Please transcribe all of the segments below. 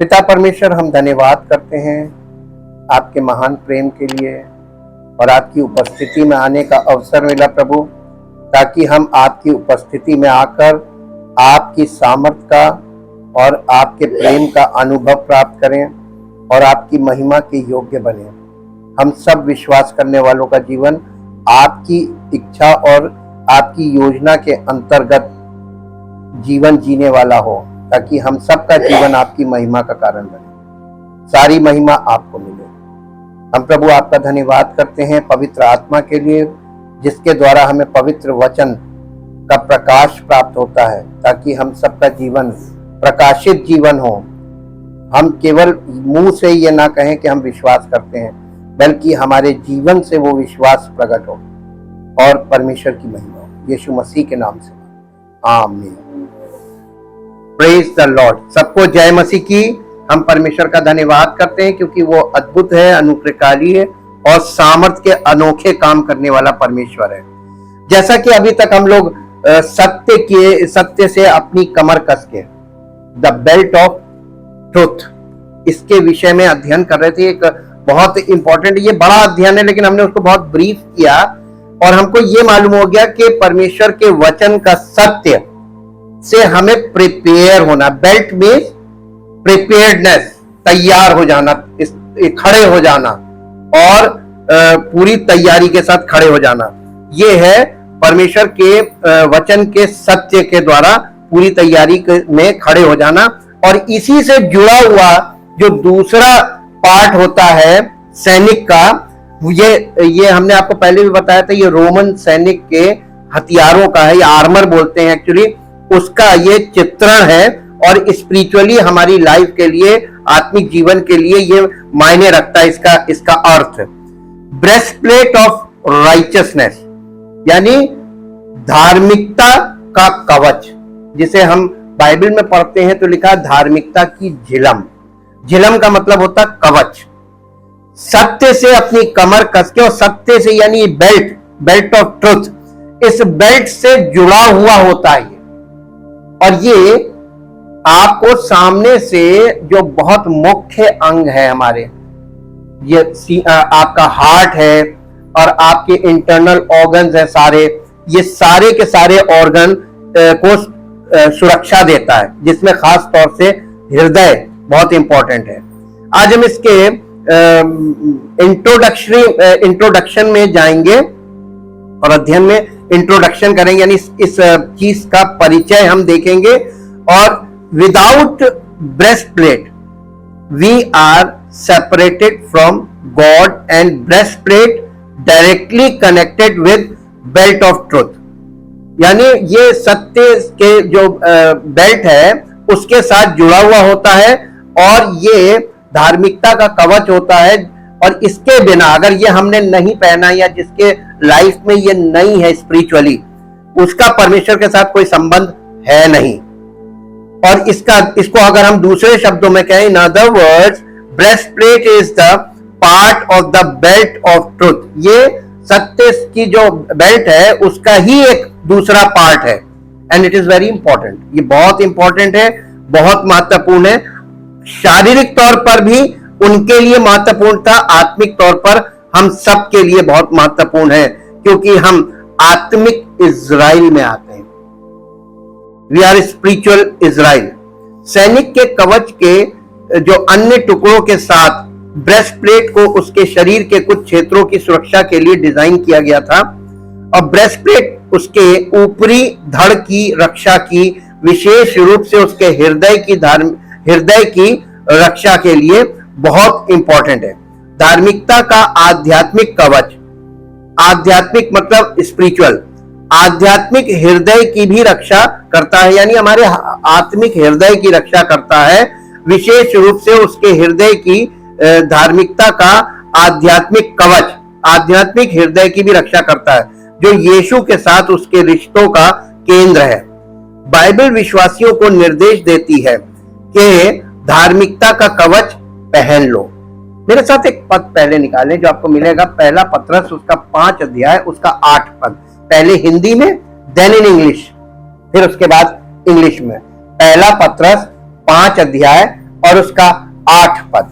पिता परमेश्वर, हम धन्यवाद करते हैं आपके महान प्रेम के लिए और आपकी उपस्थिति में आने का अवसर मिला प्रभु, ताकि हम आपकी उपस्थिति में आकर आपकी सामर्थ का और आपके प्रेम का अनुभव प्राप्त करें और आपकी महिमा के योग्य बने। हम सब विश्वास करने वालों का जीवन आपकी इच्छा और आपकी योजना के अंतर्गत जीवन जीने वाला हो, ताकि हम सबका जीवन आपकी महिमा का कारण बने। सारी महिमा आपको मिले। हम प्रभु आपका धन्यवाद करते हैं पवित्र आत्मा के लिए, जिसके द्वारा हमें पवित्र वचन का प्रकाश प्राप्त होता है, ताकि हम सबका जीवन प्रकाशित जीवन हो। हम केवल मुंह से ये ना कहें कि हम विश्वास करते हैं, बल्कि हमारे जीवन से वो विश्वास प्रकट हो और परमेश्वर की महिमा हो। यीशु मसीह के नाम से आमीन। Praise the Lord. सबको जय मसीह की। हम परमेश्वर का धन्यवाद करते हैं क्योंकि वो अद्भुत है, अनुग्रहकारी है और सामर्थ के अनोखे काम करने वाला परमेश्वर है। जैसा कि अभी तक हम लोग सत्य से अपनी कमर कस के द बेल्ट ऑफ ट्रुथ इसके विषय में अध्ययन कर रहे थे। एक बहुत इंपॉर्टेंट, ये बड़ा अध्ययन है लेकिन हमने उसको बहुत ब्रीफ किया और हमको ये मालूम हो गया कि परमेश्वर के वचन का सत्य से हमें प्रिपेयर होना। बेल्ट में प्रिपेयर्डनेस, तैयार हो जाना, खड़े हो जाना और पूरी तैयारी के साथ खड़े हो जाना। ये है परमेश्वर के वचन के सत्य के द्वारा पूरी तैयारी में खड़े हो जाना। और इसी से जुड़ा हुआ जो दूसरा पार्ट होता है सैनिक का, ये हमने आपको पहले भी बताया था, ये रोमन सैनिक के हथियारों का है, या आर्मर बोलते हैं एक्चुअली, उसका ये चित्रण है। और स्पिरिचुअली हमारी लाइफ के लिए, आत्मिक जीवन के लिए ये मायने रखता है इसका अर्थ। ब्रेस्टप्लेट ऑफ राइचियसनेस यानी धार्मिकता का कवच, जिसे हम बाइबल में पढ़ते हैं तो लिखा धार्मिकता की झिलम। झिलम का मतलब होता कवच। सत्य से अपनी कमर कस के, और सत्य से यानी बेल्ट ऑफ ट्रुथ, इस बेल्ट से जुड़ा हुआ होता है। और ये आपको सामने से जो बहुत मुख्य अंग है हमारे, ये आपका हार्ट है और आपके इंटरनल ऑर्गन्स है सारे, ये सारे के सारे ऑर्गन को सुरक्षा देता है, जिसमें खास तौर से हृदय बहुत इंपॉर्टेंट है। आज हम इसके इंट्रोडक्शन में जाएंगे और अध्ययन में इंट्रोडक्शन करेंगे, यानी इस चीज का परिचय हम देखेंगे। और without breastplate we are separated from God and breastplate directly connected with belt of truth, यानी ये सत्य के जो बेल्ट है उसके साथ जुड़ा हुआ होता है और ये धार्मिकता का कवच होता है। और इसके बिना अगर ये हमने नहीं पहना, या जिसके लाइफ में ये नहीं है स्पिरिचुअली, उसका परमेश्वर के साथ कोई संबंध है नहीं। और इसको अगर हम दूसरे शब्दों में कहें, in other words, breastplate is the part of the belt of truth. ये सत्य की जो बेल्ट है उसका ही एक दूसरा पार्ट है। And it is very important. ये बहुत इंपॉर्टेंट है, बहुत महत्वपूर्ण है। शारीरिक तौर पर भी उनके लिए महत्वपूर्ण था, आत्मिक तौर पर हम सब के लिए बहुत महत्वपूर्ण है, क्योंकि हम आत्मिक इजराइल में आते हैं। We are spiritual Israel. सैनिक के कवच के जो अन्य टुकड़ों के साथ ब्रेस्टप्लेट को उसके शरीर के कुछ क्षेत्रों की सुरक्षा के लिए डिजाइन किया गया था, और ब्रेस्टप्लेट उसके ऊपरी धड़ की रक्षा की, विशेष रूप से उसके हृदय की रक्षा के लिए बहुत इंपॉर्टेंट है। धार्मिकता का आध्यात्मिक कवच, आध्यात्मिक मतलब स्पिरिचुअल, आध्यात्मिक हृदय की भी रक्षा करता है, यानी हमारे आत्मिक हृदय की रक्षा करता है। विशेष रूप से उसके हृदय की धार्मिकता का आध्यात्मिक कवच आध्यात्मिक हृदय की भी रक्षा करता है, जो यीशु के साथ उसके रिश्तों का केंद्र है। बाइबल विश्वासियों को निर्देश देती है कि धार्मिकता का कवच पहन लो। मेरे साथ एक पद पहले निकालें जो आपको मिलेगा, पहला पत्रस उसका 5 अध्याय उसका 8 पद, पहले हिंदी में देन इन इंग्लिश, फिर उसके बाद इंग्लिश में। पहला पत्रस 5 अध्याय और उसका 8 पद,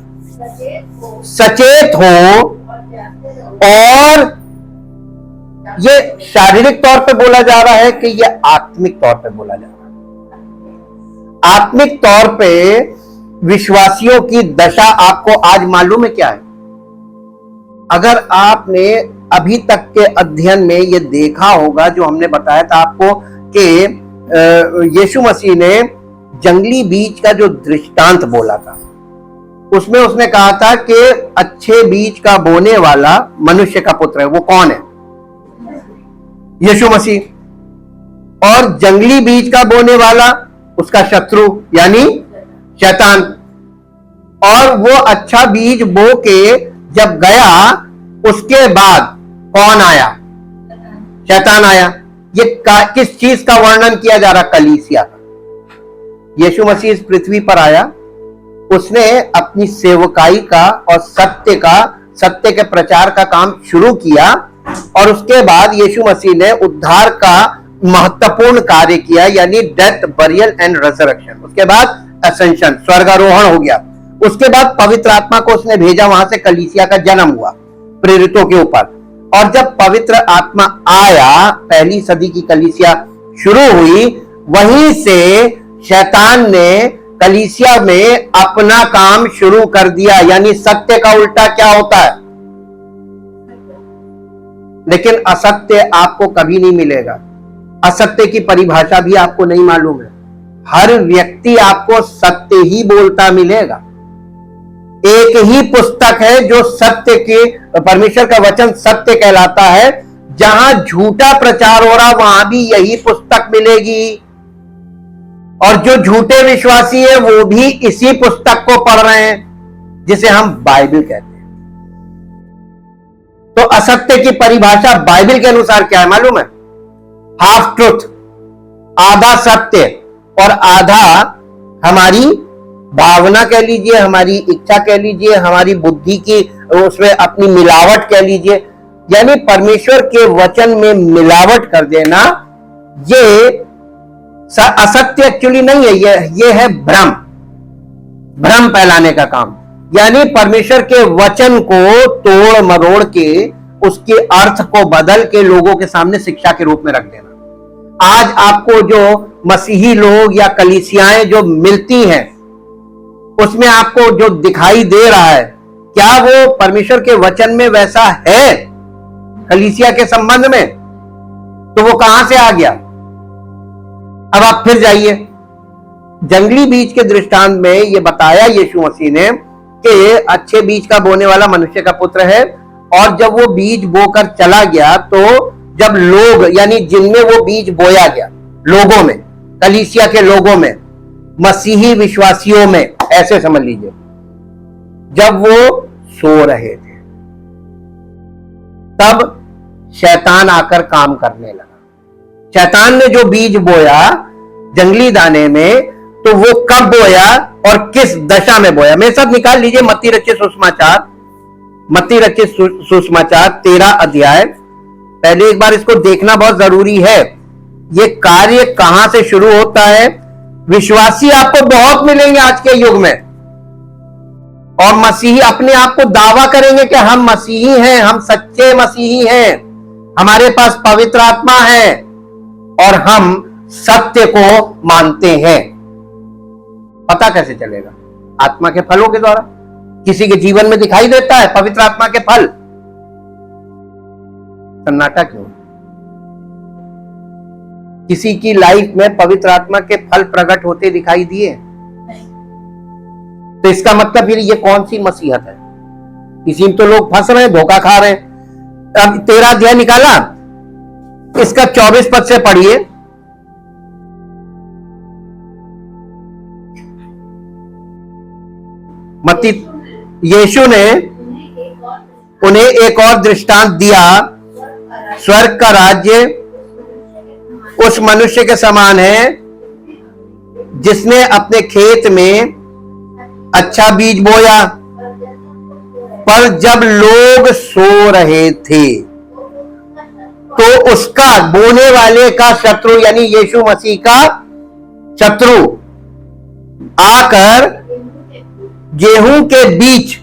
सचेत हो। और ये शारीरिक तौर पे बोला जा रहा है कि ये आत्मिक तौर पे बोला जा रहा है? आत्मिक तौर पे विश्वासियों की दशा आपको आज मालूम है क्या है? अगर आपने अभी तक के अध्ययन में ये देखा होगा, जो हमने बताया था आपको कि यीशु मसीह ने जंगली बीज का जो दृष्टांत बोला था, उसमें उसने कहा था कि अच्छे बीज का बोने वाला मनुष्य का पुत्र है। वो कौन है? यीशु मसीह। और जंगली बीज का बोने वाला उसका शत्रु यानी शैतान। और वो अच्छा बीज बो के जब गया, उसके बाद कौन आया? शैतान आया। ये किस चीज का वर्णन किया जा रहा? कलीसिया का। यीशु मसीह इस पृथ्वी पर आया, उसने अपनी सेवकाई का और सत्य के प्रचार का काम शुरू किया। और उसके बाद यीशु मसीह ने उद्धार का महत्वपूर्ण कार्य किया, यानी डेथ, बरियल एंड रिजरेक्शन। उसके बाद असेंशन, स्वर्गारोहण हो गया। उसके बाद पवित्र आत्मा को उसने भेजा, वहां से कलीसिया का जन्म हुआ प्रेरितों के ऊपर। और जब पवित्र आत्मा आया, पहली सदी की कलीसिया शुरू हुई। वहीं से शैतान ने कलीसिया में अपना काम शुरू कर दिया, यानी सत्य का उल्टा क्या होता है? लेकिन असत्य आपको कभी नहीं मिलेगा। असत्य की परिभाषा भी आपको नहीं मालूम है। हर व्यक्ति आपको सत्य ही बोलता मिलेगा। एक ही पुस्तक है जो सत्य के, परमेश्वर का वचन सत्य कहलाता है। जहां झूठा प्रचार हो रहा, वहां भी यही पुस्तक मिलेगी। और जो झूठे विश्वासी है, वो भी इसी पुस्तक को पढ़ रहे हैं, जिसे हम बाइबल कहते हैं। तो असत्य की परिभाषा बाइबल के अनुसार क्या है मालूम है? हाफ ट्रुथ, आधा सत्य और आधा हमारी भावना कह लीजिए, हमारी इच्छा कह लीजिए, हमारी बुद्धि की उसमें अपनी मिलावट कह लीजिए। यानी परमेश्वर के वचन में मिलावट कर देना, ये असत्य एक्चुअली नहीं है, ये है भ्रम फैलाने का काम। यानी परमेश्वर के वचन को तोड़ मरोड़ के उसके अर्थ को बदल के लोगों के सामने शिक्षा के रूप में रख देना। आज आपको जो मसीही लोग या कलीसियाएं जो मिलती हैं, उसमें आपको जो दिखाई दे रहा है, क्या वो परमेश्वर के वचन में वैसा है कलीसिया के संबंध में? तो वो कहां से आ गया? अब आप फिर जाइए, जंगली बीज के दृष्टांत में ये बताया यीशु मसीह ने कि अच्छे बीज का बोने वाला मनुष्य का पुत्र है। और जब वो बीज बोकर चला गया, तो जब लोग, यानी जिनमें वो बीज बोया गया, लोगों में, कलीसिया के लोगों में, मसीही विश्वासियों में, ऐसे समझ लीजिए, जब वो सो रहे थे, तब शैतान आकर काम करने लगा। शैतान ने जो बीज बोया जंगली दाने में, तो वो कब बोया और किस दशा में बोया? मेरे साथ निकाल लीजिए मत्ती रचित सुसमाचार 13 अध्याय। पहले एक बार इसको देखना बहुत जरूरी है। ये कार्य कहां से शुरू होता है? विश्वासी आपको बहुत मिलेंगे आज के युग में, और मसीही अपने आप को दावा करेंगे कि हम मसीही हैं, हम सच्चे मसीही हैं, हमारे पास पवित्र आत्मा है और हम सत्य को मानते हैं। पता कैसे चलेगा? आत्मा के फलों के द्वारा। किसी के जीवन में दिखाई देता है पवित्र आत्मा के फल? सन्नाटा क्यों? किसी की लाइफ में पवित्र आत्मा के फल प्रकट होते दिखाई दिए? तो इसका मतलब फिर ये कौन सी मसीहत है? इसी में तो लोग फंस रहे हैं, धोखा खा रहे हैं। अब 13 अध्याय निकाला, इसका 24 पद से पढ़िए। मत्ती, यीशु ने उन्हें एक और दृष्टांत दिया। स्वर्ग का राज्य उस मनुष्य के समान है जिसने अपने खेत में अच्छा बीज बोया, पर जब लोग सो रहे थे, तो उसका, बोने वाले का शत्रु यानी यीशु मसीह का शत्रु, आकर गेहूं के बीच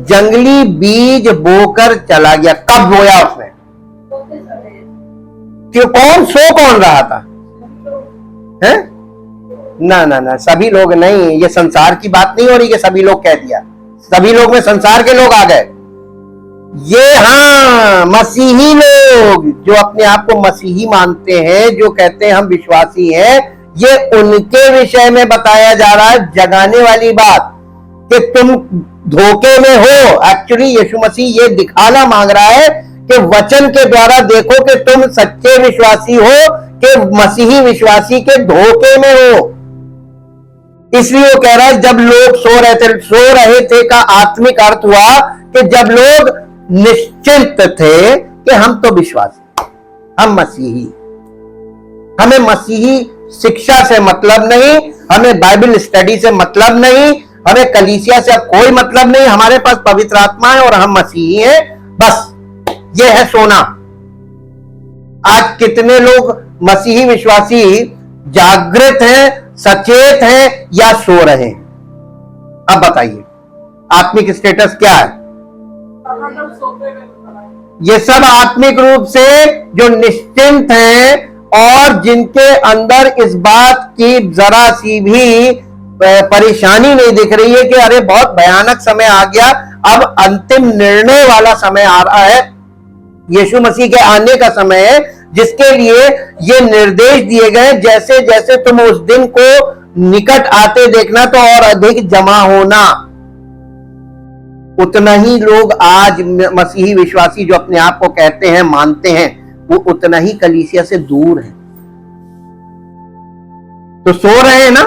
जंगली बीज बोकर चला गया। कब बोया उसने? क्यों? कौन रहा था? है ना ना ना, सभी लोग नहीं, ये संसार की बात नहीं हो रही कि सभी लोग कह दिया। सभी लोग में संसार के लोग आ गए। ये हाँ, मसीही लोग जो अपने आप को मसीही मानते हैं, जो कहते हैं हम विश्वासी हैं, ये उनके विषय में बताया जा रहा है जगाने वाली बात कि तुम धोखे में हो। एक्चुअली यीशु मसीह ये दिखाना मांग रहा है कि वचन के द्वारा देखो कि तुम सच्चे विश्वासी हो कि मसीही विश्वासी के धोखे में हो। इसलिए वो कह रहा है जब लोग सो रहे थे का आत्मिक अर्थ हुआ कि जब लोग निश्चिंत थे कि हम तो विश्वासी, हम मसीही, हमें मसीही शिक्षा से मतलब नहीं, हमें बाइबल स्टडी से मतलब नहीं, हमें कलीसिया से कोई मतलब नहीं, हमारे पास पवित्र आत्मा है और हम मसीही हैं, बस ये है सोना। आज कितने लोग मसीही विश्वासी जागृत हैं, सचेत हैं या सो रहे हैं? अब बताइए आत्मिक स्टेटस क्या है? ये सब आत्मिक रूप से जो निश्चिंत हैं और जिनके अंदर इस बात की जरा सी भी परेशानी नहीं दिख रही है कि अरे बहुत भयानक समय आ गया, अब अंतिम निर्णय वाला समय आ रहा है, यीशु मसीह के आने का समय है, जिसके लिए ये निर्देश दिए गए जैसे जैसे तुम उस दिन को निकट आते देखना तो और अधिक जमा होना। उतना ही लोग आज मसीही विश्वासी जो अपने आप को कहते हैं, मानते हैं, वो उतना ही कलीसिया से दूर है। तो सो रहे हैं ना?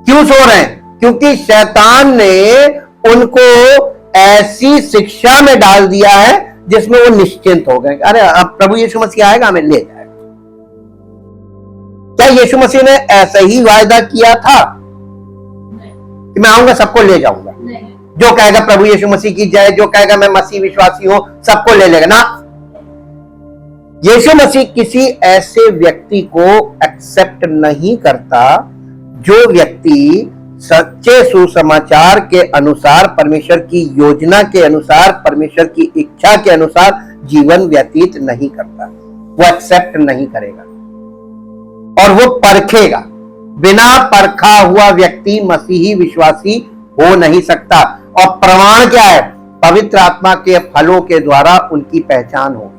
क्यों सो रहे हैं? क्योंकि शैतान ने उनको ऐसी शिक्षा में डाल दिया है जिसमें वो निश्चिंत हो गए। अरे अब प्रभु यीशु मसीह आएगा, हमें ले जाएगा। क्या यीशु मसीह ने ऐसा ही वायदा किया था कि मैं आऊंगा सबको ले जाऊंगा? जो कहेगा प्रभु यीशु मसीह की जय, जो कहेगा मैं मसीह विश्वासी हूं, सबको ले लेगा ना। यीशु मसीह किसी ऐसे व्यक्ति को एक्सेप्ट नहीं करता जो व्यक्ति सच्चे सुसमाचार के अनुसार, परमेश्वर की योजना के अनुसार, परमेश्वर की इच्छा के अनुसार जीवन व्यतीत नहीं करता। वो एक्सेप्ट नहीं करेगा और वो परखेगा। बिना परखा हुआ व्यक्ति मसीही विश्वासी हो नहीं सकता। और प्रमाण क्या है? पवित्र आत्मा के फलों के द्वारा उनकी पहचान होगी।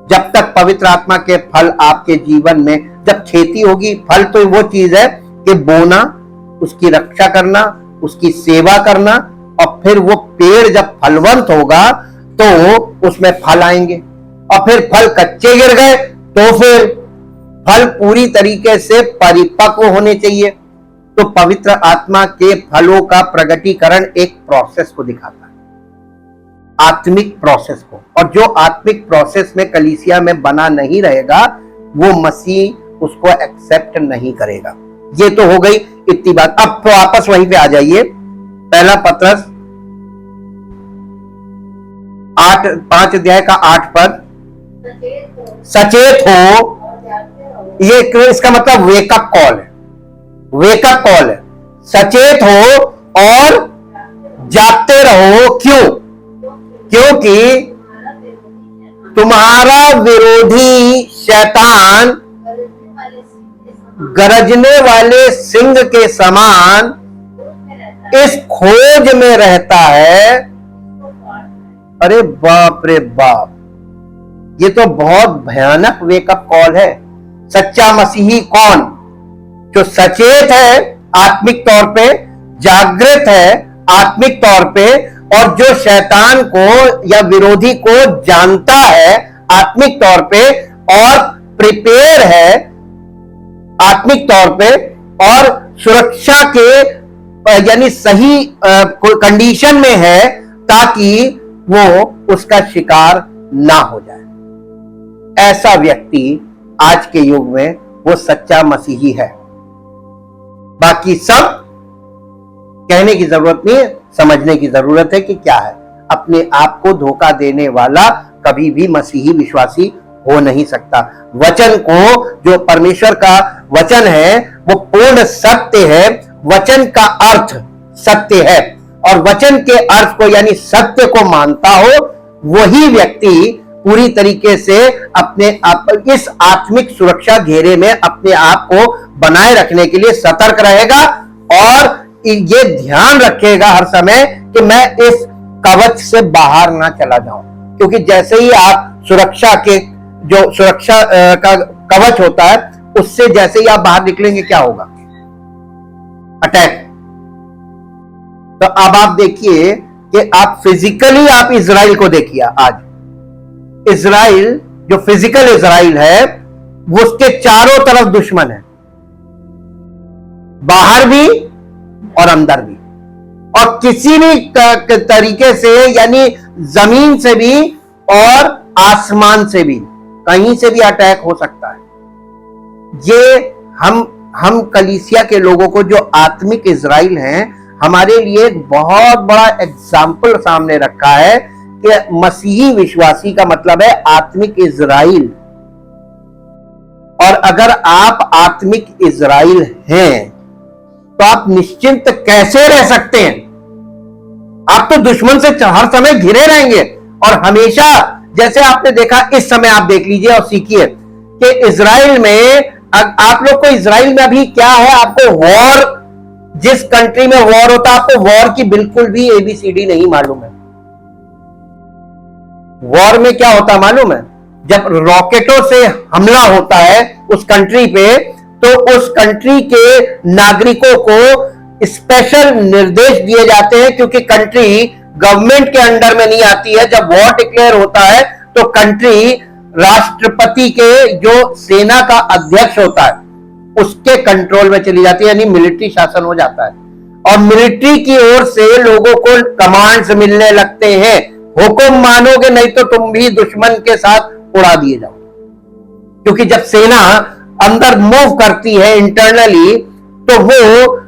जब तक पवित्र आत्मा के फल आपके जीवन में, जब खेती होगी, फल तो वो चीज है कि बोना, उसकी रक्षा करना, उसकी सेवा करना, और फिर वो पेड़ जब फलवंत होगा तो उसमें फल आएंगे। और फिर फल कच्चे गिर गए तो फिर फल पूरी तरीके से परिपक्व होने चाहिए। तो पवित्र आत्मा के फलों का प्रगटीकरण एक प्रोसेस को दिखाता है, आत्मिक प्रोसेस को। और जो आत्मिक प्रोसेस में कलीसिया में बना नहीं रहेगा वो मसीह उसको एक्सेप्ट नहीं करेगा। ये तो हो गई इतनी बात। अब तो वापस वहीं पे आ जाइए। पहला पत्रस 5 अध्याय का 8 पद, सचेत हो। ये इसका मतलब वेकअप कॉल है, वेकअप कॉल है। सचेत हो और जागते रहो। क्यों? क्योंकि तुम्हारा विरोधी शैतान गरजने वाले सिंह के समान इस खोज में रहता है। अरे बाप रे बाप, ये तो बहुत भयानक वेकअप कॉल है। सच्चा मसीही कौन? जो सचेत है आत्मिक तौर पे, जागृत है आत्मिक तौर पे, और जो शैतान को या विरोधी को जानता है आत्मिक तौर पे और प्रिपेयर है आत्मिक तौर पे, और सुरक्षा के यानी सही कंडीशन में है ताकि वो उसका शिकार ना हो जाए। ऐसा व्यक्ति आज के युग में वो सच्चा मसीही है। बाकी सब कहने की जरूरत नहीं है, समझने की जरूरत है कि क्या है। अपने आप को धोखा देने वाला कभी भी मसीही विश्वासी हो नहीं सकता। वचन को, जो परमेश्वर का वचन है वो पूर्ण सत्य है, वचन का अर्थ सत्य है और वचन के अर्थ को यानी सत्य को मानता हो, वही व्यक्ति पूरी तरीके से अपने आप इस आत्मिक सुरक्षा घेरे में अपने आप को बनाए रखने के लिए सतर्क रहेगा और ये ध्यान रखेगा हर समय कि मैं इस कवच से बाहर ना चला जाऊं। क्योंकि जैसे ही आप सुरक्षा के जो सुरक्षा का कवच होता है, उससे जैसे ही आप बाहर निकलेंगे क्या होगा? अटैक। तो अब आप देखिए कि आप फिजिकली आप इजराइल को देखिए। आज इजराइल जो फिजिकल इजराइल है वो उसके चारों तरफ दुश्मन है, बाहर भी और अंदर भी, और किसी भी तरीके से यानी जमीन से भी और आसमान से भी कहीं से भी अटैक हो सकता है। ये हम कलीसिया के लोगों को जो आत्मिक इजराइल हैं, हमारे लिए एक बहुत बड़ा एग्जाम्पल सामने रखा है कि मसीही विश्वासी का मतलब है आत्मिक इजराइल। और अगर आप आत्मिक इजराइल हैं तो आप निश्चिंत कैसे रह सकते हैं? आप तो दुश्मन से हर समय घिरे रहेंगे और हमेशा, जैसे आपने देखा, इस समय आप देख लीजिए और सीखिए कि इजराइल में, आप लोग को इजराइल में अभी क्या है, आपको वॉर, जिस कंट्री में वॉर होता है आपको वॉर की बिल्कुल भी एबीसीडी नहीं मालूम है। वॉर में क्या होता है मालूम है? जब रॉकेटों से हमला होता है उस कंट्री पे, तो उस कंट्री के नागरिकों को स्पेशल निर्देश दिए जाते हैं, क्योंकि कंट्री गवर्नमेंट के अंडर में नहीं आती है। जब वॉर डिक्लेयर होता है तो कंट्री राष्ट्रपति के जो सेना का अध्यक्ष होता है उसके कंट्रोल में चली जाती है, यानी मिलिट्री शासन हो जाता है। और मिलिट्री की ओर से लोगों को कमांड्स मिलने लगते हैं, हुक्म मानोगे नहीं तो तुम भी दुश्मन के साथ उड़ा दिए जाओ। क्योंकि जब सेना अंदर मूव करती है इंटरनली, तो वो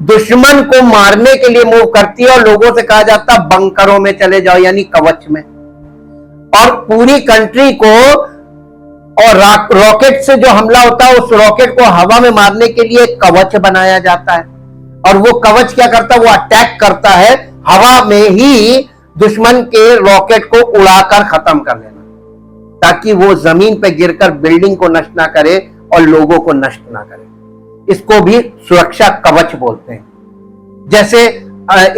दुश्मन को मारने के लिए मूव करती है और लोगों से कहा जाता है बंकरों में चले जाओ, यानी कवच में। और पूरी कंट्री को, और रॉकेट से जो हमला होता है उस रॉकेट को हवा में मारने के लिए कवच बनाया जाता है। और वो कवच क्या करता है? वो अटैक करता है हवा में ही दुश्मन के रॉकेट को उड़ाकर खत्म कर देना, ताकि वो जमीन पे गिरकर बिल्डिंग को नष्ट ना करे और लोगों को नष्ट ना करे। इसको भी सुरक्षा कवच बोलते हैं। जैसे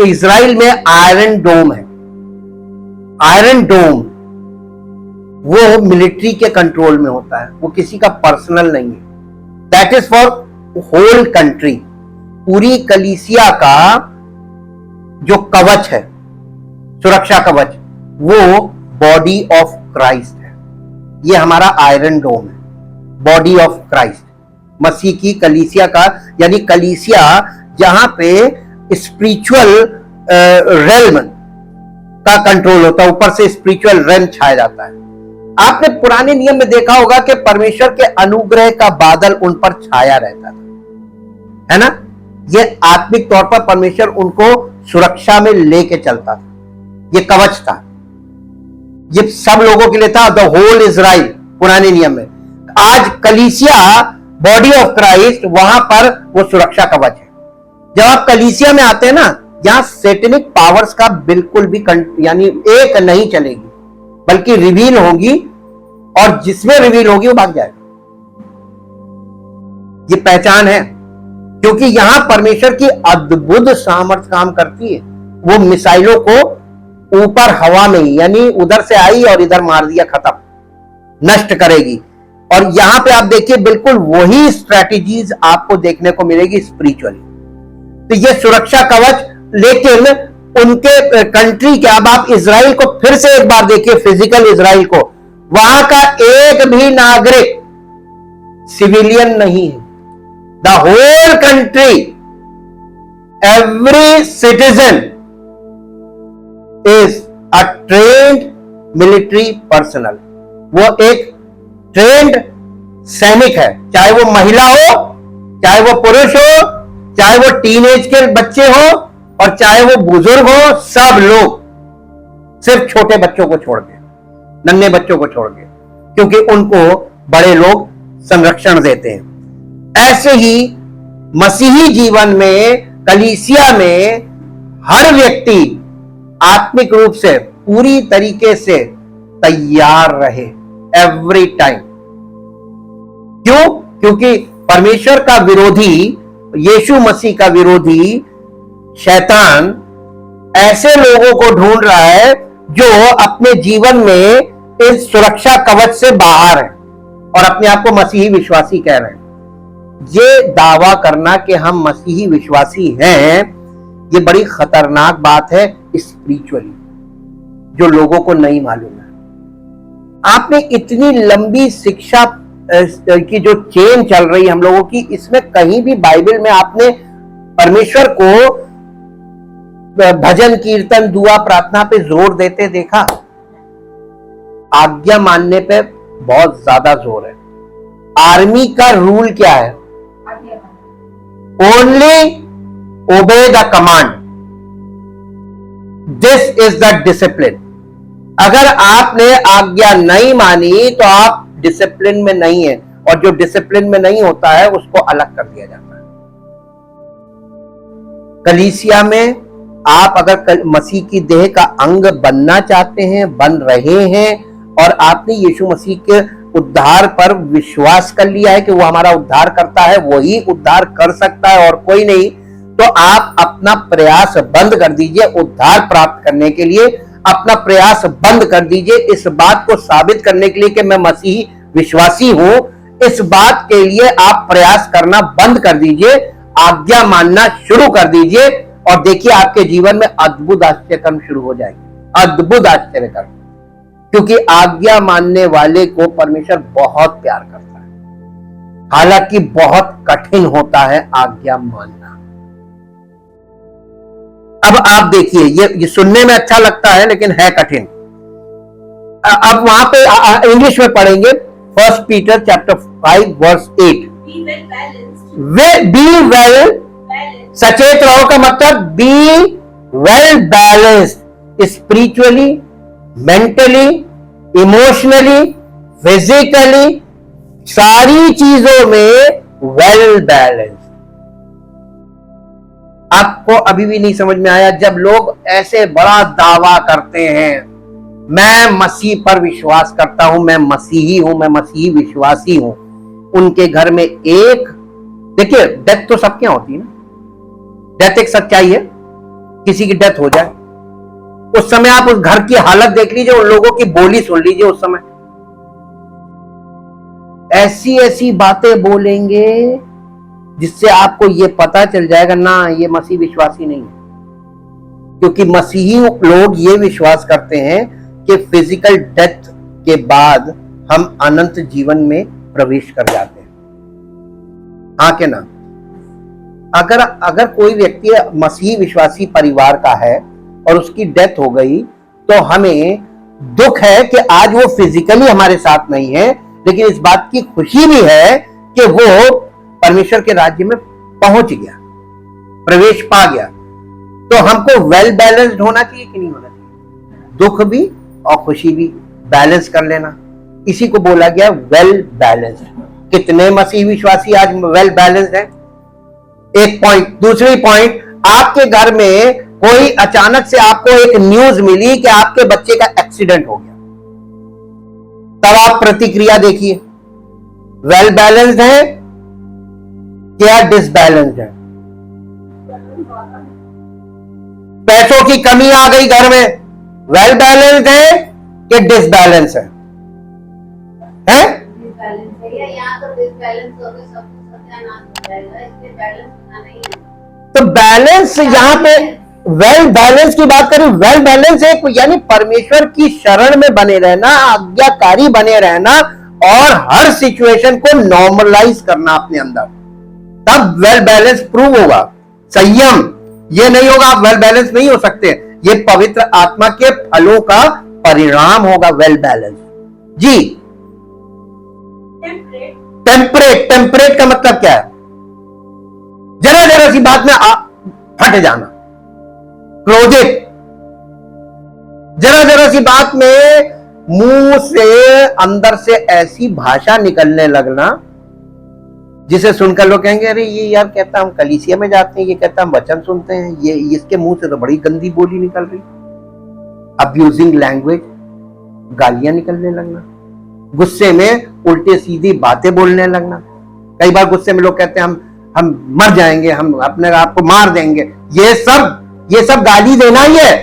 इजराइल में आयरन डोम है। आयरन डोम वो मिलिट्री के कंट्रोल में होता है, वो किसी का पर्सनल नहीं है। That is for whole country. पूरी कलीसिया का जो कवच है, सुरक्षा कवच, वो बॉडी ऑफ क्राइस्ट है। ये हमारा आयरन डोम है, बॉडी ऑफ क्राइस्ट, मसीह की कलीसिया का, यानी कलीसिया जहां पे स्पिरिचुअल रेल्म का कंट्रोल होता है, ऊपर से स्पिरिचुअल रेल्म छाया जाता है। आपने पुराने नियम में देखा होगा कि परमेश्वर के अनुग्रह का बादल उन पर छाया रहता था, है ना? ये आत्मिक तौर पर परमेश्वर उनको सुरक्षा में लेके चलता था। ये कवच था, ये सब लोगों के लिए था, द होल इजराइल पुराने नियम में। आज कलीसिया, बॉडी ऑफ क्राइस्ट, वहां पर वो सुरक्षा कवच है। जब आप कलीसिया में आते हैं ना, यहां सैटेनिक पावर्स का बिल्कुल भी यानी एक नहीं चलेगी, बल्कि रिवील होगी, और जिसमें रिवील होगी वो भाग जाएगा। ये पहचान है, क्योंकि यहां परमेश्वर की अद्भुत सामर्थ्य काम करती है। वो मिसाइलों को ऊपर हवा में ही, यानी उधर से आई और इधर मार दिया, खत्म, नष्ट करेगी। और यहां पे आप देखिए बिल्कुल वही स्ट्रैटेजीज आपको देखने को मिलेगी स्पिरिचुअली। तो ये सुरक्षा कवच, लेकिन उनके कंट्री के, अब आप इजराइल को फिर से एक बार देखिए, फिजिकल इजराइल को, वहां का एक भी नागरिक सिविलियन नहीं है। The whole country, every citizen is a trained military personnel. वो एक ट्रेन्ड सैनिक है, चाहे वो महिला हो, चाहे वो पुरुष हो, चाहे वो टीनेज के बच्चे हो, और चाहे वो बुजुर्ग हो, सब लोग, सिर्फ छोटे बच्चों को छोड़ के, नन्हे बच्चों को छोड़ के, क्योंकि उनको बड़े लोग संरक्षण देते हैं। ऐसे ही मसीही जीवन में कलीसिया में हर व्यक्ति आत्मिक रूप से पूरी तरीके से तैयार रहे एवरी टाइम। क्यों? क्योंकि परमेश्वर का विरोधी, यीशु मसीह का विरोधी शैतान ऐसे लोगों को ढूंढ रहा है जो अपने जीवन में इस सुरक्षा कवच से बाहर है और अपने आप को मसीही विश्वासी कह रहे हैं। ये दावा करना कि हम मसीही विश्वासी हैं, ये बड़ी खतरनाक बात है स्पिरिचुअली, जो लोगों को नहीं मालूम है। आपने इतनी लंबी शिक्षा की जो चेन चल रही है हम लोगों की, इसमें कहीं भी बाइबल में आपने परमेश्वर को भजन कीर्तन दुआ प्रार्थना पे जोर देते देखा? आज्ञा मानने पे बहुत ज्यादा जोर है। आर्मी का रूल क्या है? Only obey the command, this is the discipline. अगर आपने आज्ञा नहीं मानी तो आप डिसिप्लिन में नहीं है, और जो डिसिप्लिन में नहीं होता है उसको अलग कर दिया जाता है। कलीसिया में आप अगर मसीह की देह का अंग बनना चाहते हैं, बन रहे हैं, और आपने यीशु मसीह के उद्धार पर विश्वास कर लिया है कि वो हमारा उद्धार करता है, वही उद्धार कर सकता है और कोई नहीं, तो आप अपना प्रयास बंद कर दीजिए उद्धार प्राप्त करने के लिए। अपना प्रयास बंद कर दीजिए इस बात को साबित करने के लिए कि मैं मसीही विश्वासी हूं। इस बात के लिए आप प्रयास करना बंद कर दीजिए, आज्ञा मानना शुरू कर दीजिए, और देखिए आपके जीवन में अद्भुत आश्चर्यकर्म शुरू हो जाएंगे, अद्भुत आश्चर्यकर्म। क्योंकि आज्ञा मानने वाले को परमेश्वर बहुत प्यार करता है। हालांकि बहुत कठिन होता है आज्ञा मानना। अब आप देखिए, ये सुनने में अच्छा लगता है लेकिन है कठिन। अब वहां पे इंग्लिश में पढ़ेंगे, 1 Peter chapter 5 verse 8। Be well, सचेत रहो का मतलब be well balanced spiritually, mentally, emotionally, physically, सारी चीजों में वेल बैलेंस्ड। आपको अभी भी नहीं समझ में आया? जब लोग ऐसे बड़ा दावा करते हैं, मैं मसीह पर विश्वास करता हूं, मैं मसीही हूं, मैं मसीही विश्वासी हूं, उनके घर में एक, देखिए डेथ तो सबके यहाँ होती है ना, डेथ एक सच्चाई है, किसी की डेथ हो जाए उस समय आप उस घर की हालत देख लीजिए, उन लोगों की बोली सुन लीजिए। उस समय ऐसी ऐसी बातें बोलेंगे जिससे आपको यह पता चल जाएगा ना ये मसीह विश्वासी नहीं है। क्योंकि मसीही लोग ये विश्वास करते हैं कि फिजिकल डेथ के बाद हम अनंत जीवन में प्रवेश कर जाते हैं। हाँ के ना? अगर कोई व्यक्ति मसीही विश्वासी परिवार का है और उसकी डेथ हो गई, तो हमें दुख है कि आज वो फिजिकली हमारे साथ नहीं है, लेकिन इस बात की खुशी भी है कि वो परमेश्वर के राज्य में पहुंच गया, प्रवेश पा गया। तो हमको वेल बैलेंस्ड होना चाहिए कि नहीं होना चाहिए? दुख भी और खुशी भी बैलेंस कर लेना, इसी को बोला गया वेल बैलेंस्ड। कितने मसीही विश्वासी आज वेल बैलेंस्ड हैं? एक पॉइंट। दूसरी पॉइंट, आपके घर में कोई अचानक से आपको एक न्यूज मिली कि आपके बच्चे का एक्सीडेंट हो गया, तब आप प्रतिक्रिया देखिए, वेल बैलेंस्ड है क्या डिसबैलेंस्ड है? पैसों की कमी आ गई घर में, वेल बैलेंस्ड है कि डिसबैलेंस है? तो बैलेंस यहाँ पे वेल बैलेंस की बात करें, वेल बैलेंस एक यानी परमेश्वर की शरण में बने रहना, आज्ञाकारी बने रहना और हर सिचुएशन को नॉर्मलाइज करना अपने अंदर, तब वेल बैलेंस प्रूव होगा। संयम ये नहीं होगा, आप वेल बैलेंस नहीं हो सकते, ये पवित्र आत्मा के फलों का परिणाम होगा वेल बैलेंस। जी, टेम्परेट का मतलब क्या है? जरा जरा सी बात में फट जाना, क्रोधित, जरा जरा सी बात में मुंह से अंदर से ऐसी भाषा निकलने लगना जिसे सुनकर लोग कहेंगे अरे ये यार कहता हम कलीसिया में जाते हैं, ये कहता हम वचन सुनते हैं, ये इसके मुंह से तो बड़ी गंदी बोली निकल रही। अब्यूजिंग लैंग्वेज, गालियां निकलने लगना, गुस्से में उल्टे सीधी बातें बोलने लगना। कई बार गुस्से में लोग कहते हैं हम मर जाएंगे, हम अपने आप को मार देंगे। ये सब गाली देना ही है।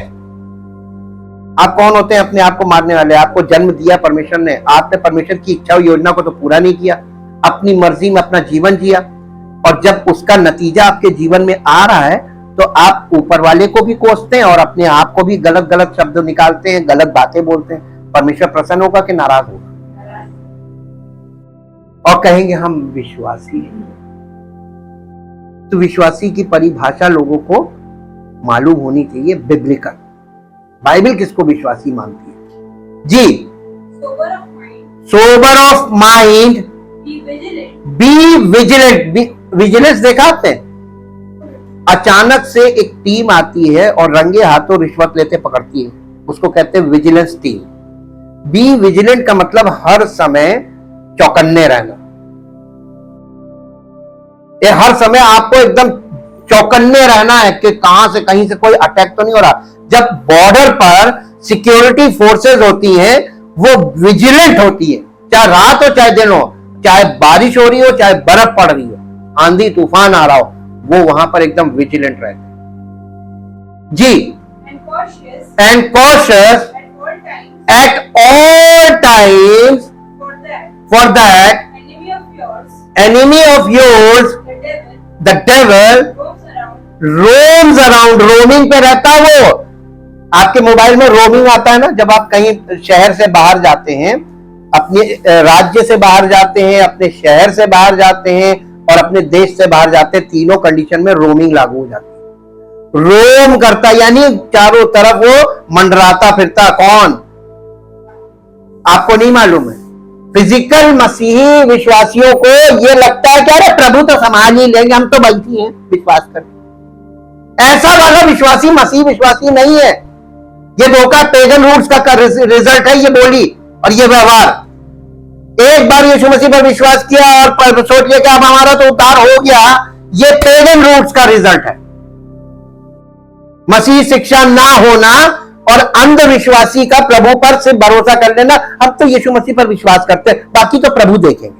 आप कौन होते हैं अपने आप को मारने वाले? आपको जन्म दिया परमेश्वर ने, आपने परमेश्वर की इच्छा योजना को तो पूरा नहीं किया, अपनी मर्जी में अपना जीवन जिया, और जब उसका नतीजा आपके जीवन में आ रहा है तो आप ऊपर वाले को भी कोसते हैं और अपने आप को भी गलत गलत शब्द निकालते हैं, गलत बातें बोलते हैं। परमेश्वर प्रसन्न होगा कि नाराज होगा? और कहेंगे हम विश्वासी हैं। तो विश्वासी की परिभाषा लोगों को मालूम होनी चाहिए, बिब्लिकल। बाइबल किसको विश्वासी मानती है? जी, sober of mind, be vigilant. Vigilance देखा आपने? अचानक से एक टीम आती है और रंगे हाथों रिश्वत लेते पकड़ती है, उसको कहते हैं विजिलेंस टीम। बी विजिलेंट का मतलब हर समय चौकन्ने रहना। ये हर समय आपको एकदम चौकन्ने रहना है कि कहां से कहीं से कोई अटैक तो नहीं हो रहा। जब बॉर्डर पर सिक्योरिटी फोर्सेस होती हैं, वो विजिलेंट होती है, चाहे रात हो चाहे दिन हो, चाहे बारिश हो रही हो चाहे बर्फ पड़ रही हो, आंधी तूफान आ रहा हो, वो वहां पर एकदम विजिलेंट रहते हैं। जी, and cautious at all times for that enemy of yours, the devil roams around। Roaming पे रहता है वो। आपके मोबाइल में रोमिंग आता है ना, जब आप कहीं शहर से बाहर जाते हैं, अपने राज्य से बाहर जाते हैं, अपने शहर से बाहर जाते हैं और अपने देश से बाहर जाते हैं, तीनों कंडीशन में रोमिंग लागू हो जाती है। रोम करता यानी चारों तरफ वो मंडराता फिरता। कौन? आपको नहीं मालूम है? फिजिकल मसीही विश्वासियों को ये लगता है कि अरे प्रभु तो संभाल ही लेंगे, हम तो बैठी हैं विश्वास करके। ऐसा वाला विश्वासी मसीही विश्वासी नहीं है। ये धोखा पेगन रूट्स का रिजल्ट है, ये बोली और ये व्यवहार। एक बार यीशु मसीह पर विश्वास किया और सोच लिया कि अब हमारा तो उद्धार हो गया, ये पेगन रूट्स का रिजल्ट है। मसीही शिक्षा ना होना और अंधविश्वासी का प्रभु पर सिर्फ भरोसा कर लेना। हम तो यीशु मसीह पर विश्वास करते हैं, बाकी तो प्रभु देखेंगे।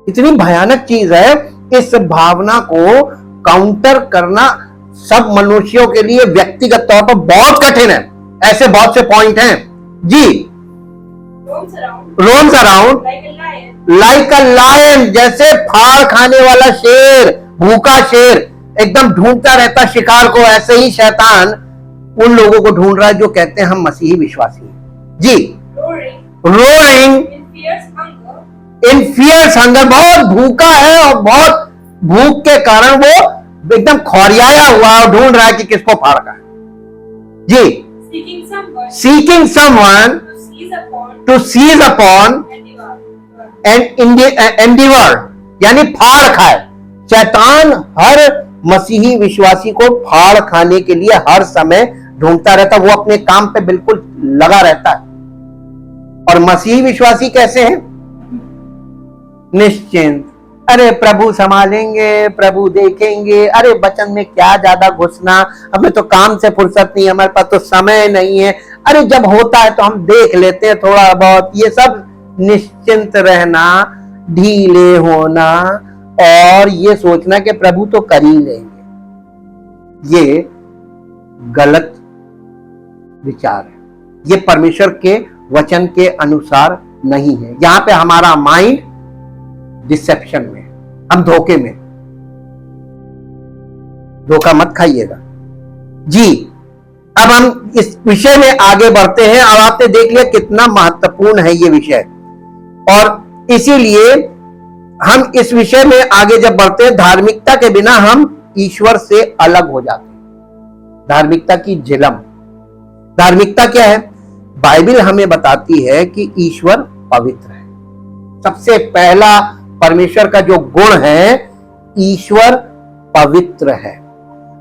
इतनी भयानक चीज है। इस भावना को काउंटर करना सब मनुष्यों के लिए व्यक्तिगत तौर पर बहुत कठिन है। ऐसे बहुत से पॉइंट हैं। जी, roams around like a lion, जैसे फाड़ खाने वाला शेर, भूखा शेर एकदम ढूंढता रहता शिकार को, ऐसे ही शैतान उन लोगों को ढूंढ रहा है जो कहते हैं हम मसीही विश्वासी हैं। जी, रोइंग इन फियर्स हंगर, बहुत भूखा है और बहुत भूख के कारण वो एकदम खौरियाया हुआ और ढूंढ रहा है कि किसको फाड़ का है। जी, seeking someone to seize upon and endeavour, यानी फाड़ खाए। शैतान हर मसीही विश्वासी को फाड़ खाने के लिए हर समय ढूंढता रहता, वो अपने काम पे बिल्कुल लगा रहता है। और मसीही विश्वासी कैसे हैं? निश्चिंत, अरे प्रभु संभालेंगे, प्रभु देखेंगे, अरे वचन में क्या ज्यादा घुसना, हमें तो काम से फुर्सत नहीं, हमारे पास तो समय नहीं है, अरे जब होता है तो हम देख लेते हैं थोड़ा बहुत। ये सब निश्चिंत रहना, ढीले होना और ये सोचना कि प्रभु तो कर ही लेंगे, ये गलत विचार है। ये परमेश्वर के वचन के अनुसार नहीं है। यहां पे हमारा माइंड डिसेप्शन में, हम धोखे में। धोखा मत खाइएगा। जी, अब हम इस विषय में आगे बढ़ते हैं। अब आपने देख लिया कितना महत्वपूर्ण है ये विषय, और इसीलिए हम इस विषय में आगे जब बढ़ते हैं, धार्मिकता के बिना हम ईश्वर से अलग हो जाते हैं। धार्मिकता की झिलम। धार्मिकता क्या है? बाइबल हमें बताती है कि ईश्वर पवित्र है। सबसे पहला परमेश्वर का जो गुण है, ईश्वर पवित्र है।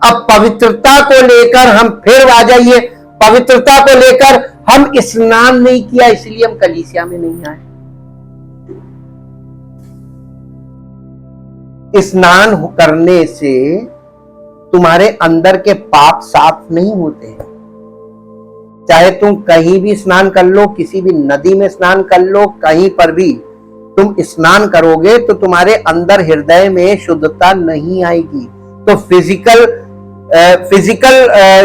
अब पवित्रता को लेकर हम फिर आ जाइए, पवित्रता को लेकर हम स्नान नहीं किया इसलिए हम कलीसिया में नहीं आए। स्नान करने से तुम्हारे अंदर के पाप साफ नहीं होते हैं। चाहे तुम कहीं भी स्नान कर लो, किसी भी नदी में स्नान कर लो, कहीं पर भी तुम स्नान करोगे तो तुम्हारे अंदर हृदय में शुद्धता नहीं आएगी। तो फिजिकल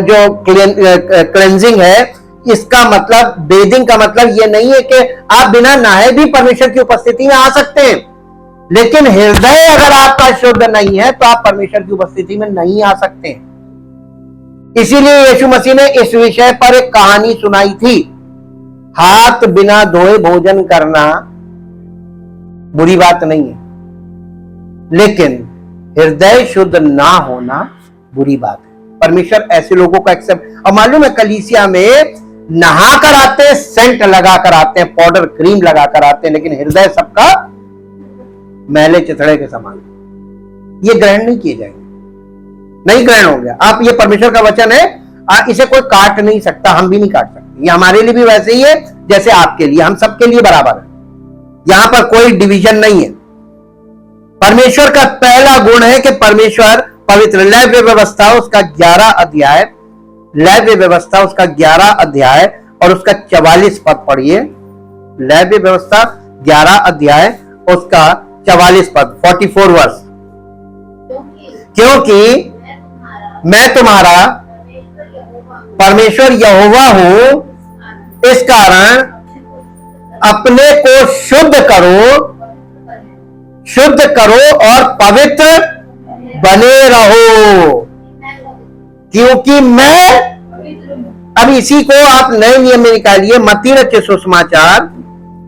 जो क्लेंजिंग है, इसका मतलब, बेदिंग का मतलब ये नहीं है कि आप बिना नहाए भी परमेश्वर की उपस्थिति में आ सकते हैं, लेकिन हृदय अगर आपका शुद्ध नहीं है तो आप परमेश्वर की उपस्थिति में नहीं आ सकते। इसीलिए यीशु मसीह ने इस विषय पर एक कहानी सुनाई थी। हाथ बिना धोए भोजन करना बुरी बात नहीं है, लेकिन हृदय शुद्ध ना होना बुरी बात है। परमेश्वर ऐसे लोगों का एक्सेप्ट, और मालूम है कलीसिया में नहा कर आते हैं, सेंट लगा कर आते हैं, पाउडर क्रीम लगा कर आते हैं, लेकिन हृदय सबका मैले चिथड़े के समान। ये ग्रहण नहीं किए जाएंगे, नहीं ग्रहण हो गया। आप, ये परमेश्वर का वचन है, इसे कोई काट नहीं सकता, हम भी नहीं काट सकते। ये हमारे लिए भी वैसे ही है जैसे आपके लिए, हम सबके लिए बराबर है, यहां पर कोई डिवीजन नहीं है। परमेश्वर का पहला गुण है कि परमेश्वर पवित्र। लैव्य व्यवस्था उसका 11 अध्याय, लैव्य व्यवस्था उसका 11 अध्याय और उसका 44 पद पढ़िए। लैव्य व्यवस्था 11 अध्याय उसका 44 पद, 44 वर्ष। क्योंकि मैं तुम्हारा परमेश्वर यहोवा हूं, इस कारण अपने को शुद्ध करो और पवित्र बने रहो, क्योंकि मैं, अब इसी को आप नए नियम में निकालिए। मत्ती रचित सुसमाचार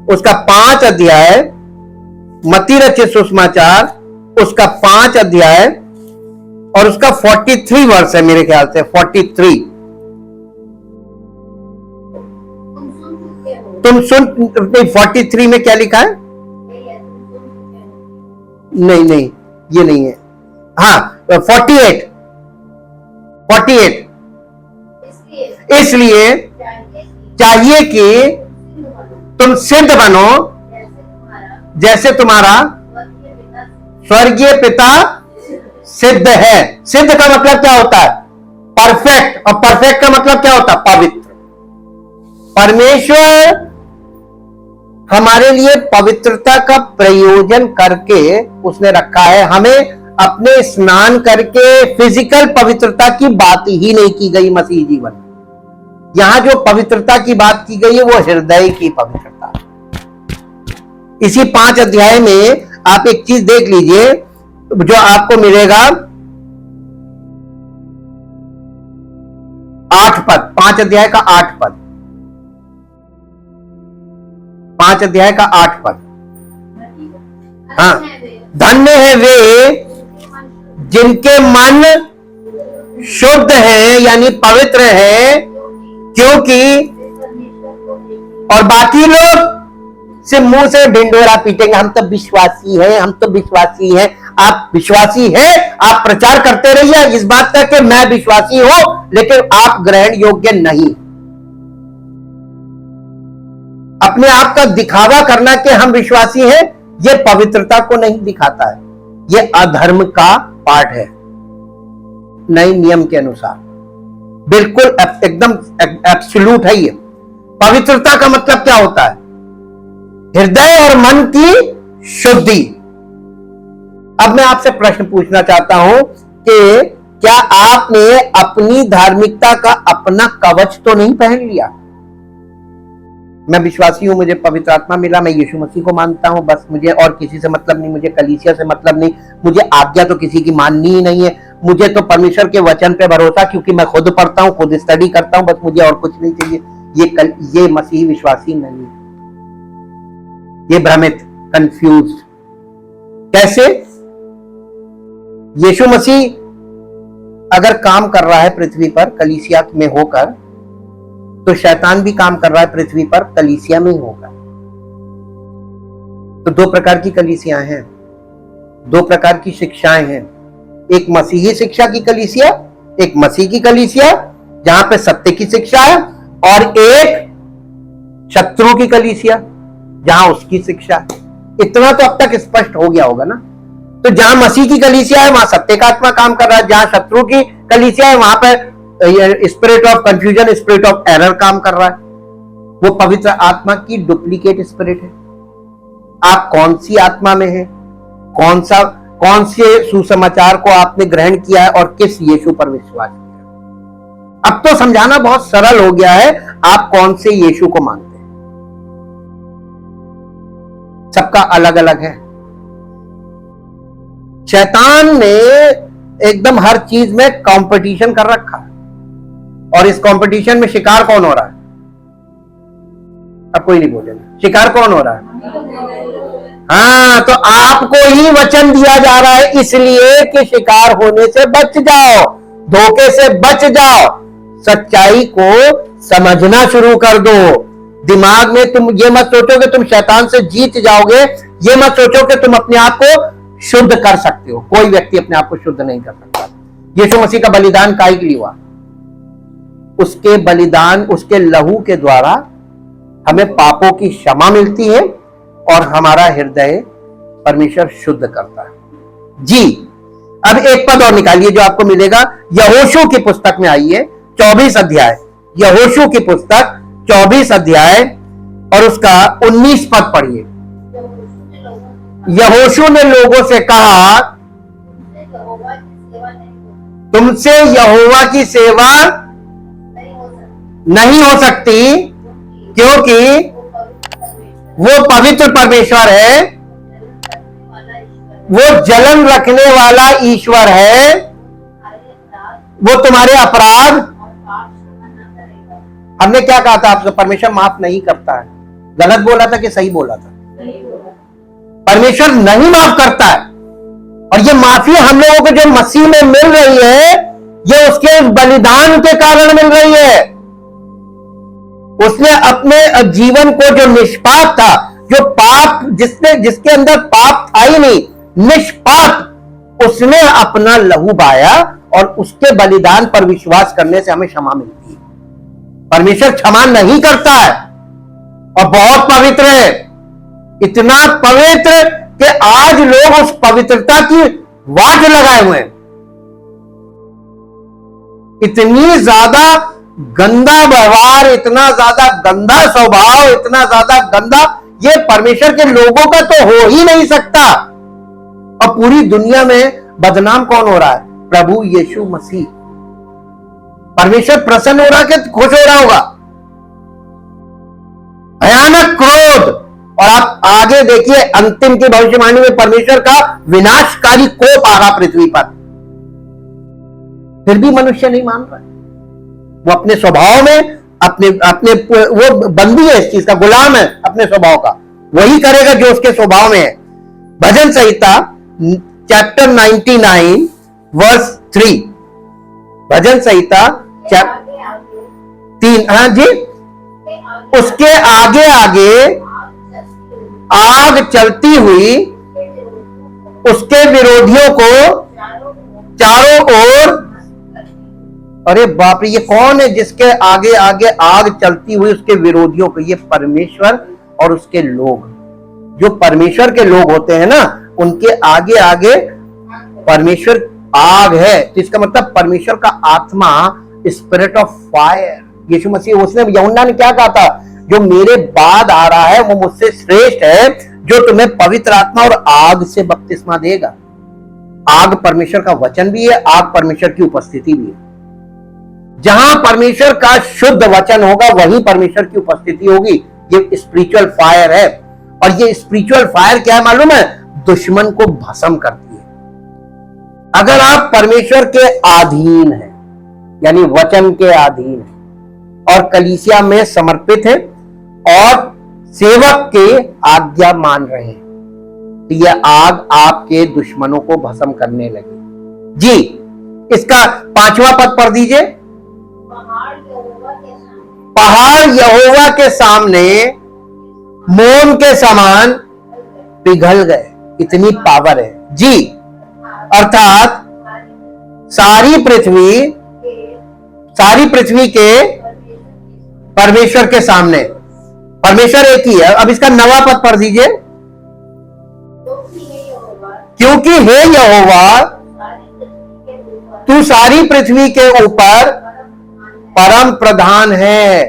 उसका 5 अध्याय, मत्ती रचित सुसमाचार उसका 5 अध्याय और उसका 43 वर्ष है मेरे ख्याल से, 43। तुम सुन, 43 में क्या लिखा है? नहीं, ये नहीं है। हाँ, 48। इसलिए चाहिए कि तुम सिद्ध बनो जैसे तुम्हारा स्वर्गीय पिता सिद्ध है। सिद्ध का मतलब क्या होता है? परफेक्ट। और परफेक्ट का मतलब क्या होता है? पवित्र। परमेश्वर हमारे लिए पवित्रता का प्रयोजन करके उसने रखा है। हमें अपने स्नान करके फिजिकल पवित्रता की बात ही नहीं की गई मसीह जीवन। यहां जो पवित्रता की बात की गई है वो हृदय की पवित्रता। इसी 5 अध्याय में आप एक चीज देख लीजिए जो आपको मिलेगा, 8 पद, 5 अध्याय का 8 पद, 5 अध्याय का 8 पद। हाँ, धन्य है वे जिनके मन शुद्ध है, यानी पवित्र है, क्योंकि, और बाकी लोग से मुंह से ढिंढोरा पीटेंगे, हम तो विश्वासी हैं, हम तो विश्वासी हैं। आप विश्वासी हैं, आप प्रचार करते रहिए इस बात का कि मैं विश्वासी हूं, लेकिन आप ग्रहण योग्य नहीं। अपने आप का दिखावा करना कि हम विश्वासी हैं, यह पवित्रता को नहीं दिखाता है, यह अधर्म का पार्ट है। नए नियम के अनुसार बिल्कुल एकदम एब्सोल्यूट है ये। पवित्रता का मतलब क्या होता है? हृदय और मन की शुद्धि। अब मैं आपसे प्रश्न पूछना चाहता हूं कि क्या आपने अपनी धार्मिकता का अपना कवच तो नहीं पहन लिया? मैं विश्वासी हूं, मुझे पवित्र आत्मा मिला, मैं यीशु मसीह को मानता हूं, बस मुझे और किसी से मतलब नहीं, मुझे कलीसिया से मतलब नहीं, मुझे आज्ञा तो किसी की माननी ही नहीं है, मुझे तो परमेश्वर के वचन पे भरोसा, क्योंकि मैं खुद पढ़ता हूं, खुद स्टडी करता हूं, बस मुझे और कुछ नहीं चाहिए। ये मसीह विश्वासी नहीं, ये भ्रमित, कंफ्यूज। कैसे? यीशु मसीह अगर काम कर रहा है पृथ्वी पर कलीसिया में होकर, तो शैतान भी काम कर रहा है पृथ्वी पर कलीसिया में ही होगा। तो 2 प्रकार की कलीसियां हैं, 2 प्रकार की शिक्षाएं हैं। एक मसीही शिक्षा की कलीसिया, एक मसीह की कलीसिया जहां पे सत्य की शिक्षा है, और एक शत्रु की कलीसिया जहां उसकी शिक्षा है। इतना तो अब तक स्पष्ट हो गया होगा ना। तो जहां मसीह की कलीसिया है वहां सत्य का आत्मा काम कर रहा है, जहां शत्रु की कलीसिया है वहां पर spirit of confusion, spirit of error काम कर रहा है। वो पवित्र आत्मा की डुप्लीकेट स्पिरिट है। आप कौन सी आत्मा में है, कौन से सुसमाचार को आपने ग्रहण किया है और किस यीशु पर विश्वास किया। अब तो समझाना बहुत सरल हो गया है, आप कौन से यीशु को मानते हैं। सबका अलग अलग है। शैतान ने एकदम हर चीज में कंपटीशन कर रखा है, और इस कंपटीशन में शिकार कौन हो रहा है? अब कोई नहीं बोलेगा, शिकार कौन हो रहा है? हाँ, तो आपको ही वचन दिया जा रहा है इसलिए कि शिकार होने से बच जाओ, धोखे से बच जाओ, सच्चाई को समझना शुरू कर दो। दिमाग में तुम ये मत सोचो कि तुम शैतान से जीत जाओगे, ये मत सोचो कि तुम अपने आप को शुद्ध कर सकते हो। कोई व्यक्ति अपने आप को शुद्ध नहीं कर सकता। यीशु मसीह का बलिदान काहे के लिए हुआ? उसके बलिदान, उसके लहू के द्वारा हमें पापों की क्षमा मिलती है और हमारा हृदय परमेश्वर शुद्ध करता है। जी, अब एक पद और निकालिए जो आपको मिलेगा यहोशू की पुस्तक में। आइए 24 अध्याय, यहोशू की पुस्तक 24 अध्याय और उसका 19 पद पढ़िए। यहोशू ने लोगों से कहा, तुमसे यहोवा की सेवा नहीं हो सकती क्योंकि वो पवित्र परमेश्वर है, वो जलन रखने वाला ईश्वर है, वो तुम्हारे अपराध। हमने क्या कहा था आपसे? परमेश्वर माफ नहीं करता है। गलत बोला था कि सही बोला था? परमेश्वर नहीं माफ करता है, और ये माफी हम लोगों को जो मसीह में मिल रही है, ये उसके बलिदान के कारण मिल रही है। उसने अपने जीवन को, जो निष्पाप था, जो पाप, जिसके अंदर पाप था ही नहीं, निष्पाप, उसने अपना लहू बहाया और उसके बलिदान पर विश्वास करने से हमें क्षमा मिलती है। परमेश्वर क्षमा नहीं करता है और बहुत पवित्र है, इतना पवित्र कि आज लोग उस पवित्रता की वाट लगाए हुए हैं। इतनी ज्यादा गंदा व्यवहार, इतना ज्यादा गंदा स्वभाव, इतना ज्यादा गंदा, ये परमेश्वर के लोगों का तो हो ही नहीं सकता। और पूरी दुनिया में बदनाम कौन हो रहा है? प्रभु यीशु मसीह। परमेश्वर प्रसन्न हो रहा कि खुश हो रहा होगा? भयानक क्रोध। और आप आगे देखिए अंतिम की भविष्यवाणी में परमेश्वर का विनाशकारी कोप आ रहा पृथ्वी पर। फिर भी मनुष्य नहीं मान रहा है। वो अपने स्वभाव में अपने वो बंदी है, इस चीज का गुलाम है अपने स्वभाव का, वही करेगा जो उसके स्वभाव में है। भजन संहिता चैप्टर 99 वर्स 3, भजन संहिता 3, हाँ जी, उसके आगे आगे आग चलती हुई, उसके विरोधियों को चारों ओर। अरे बाप रे, ये कौन है जिसके आगे आगे आग चलती हुई उसके विरोधियों को? ये परमेश्वर और उसके लोग। जो परमेश्वर के लोग होते हैं ना, उनके आगे आगे परमेश्वर आग है। तो इसका मतलब परमेश्वर का आत्मा, स्पिरिट ऑफ फायर। यीशु मसीह, उसने, यूहन्ना ने क्या कहा था? जो मेरे बाद आ रहा है वो मुझसे श्रेष्ठ है, जो तुम्हें पवित्र आत्मा और आग से बपतिस्मा देगा। आग परमेश्वर का वचन भी है, आग परमेश्वर की उपस्थिति भी है। जहां परमेश्वर का शुद्ध वचन होगा वहीं परमेश्वर की उपस्थिति होगी। ये स्पिरिचुअल फायर है। और ये स्पिरिचुअल फायर क्या है मालूम है? दुश्मन को भस्म करती है। अगर आप परमेश्वर के अधीन हैं, यानी वचन के अधीन हैं और कलीसिया में समर्पित हैं और सेवक के आज्ञा मान रहे हैं, तो यह आग आपके दुश्मनों को भस्म करने लगी। जी, इसका 5वां पद पढ़ दीजिए। पहाड़ यहोवा के सामने मोम के समान पिघल गए। इतनी पावर है जी। अर्थात सारी पृथ्वी के परमेश्वर के सामने, परमेश्वर एक ही है। अब इसका 9वां पद पढ़ दीजिए। क्योंकि हे यहोवा, तू सारी पृथ्वी के ऊपर परम प्रधान है,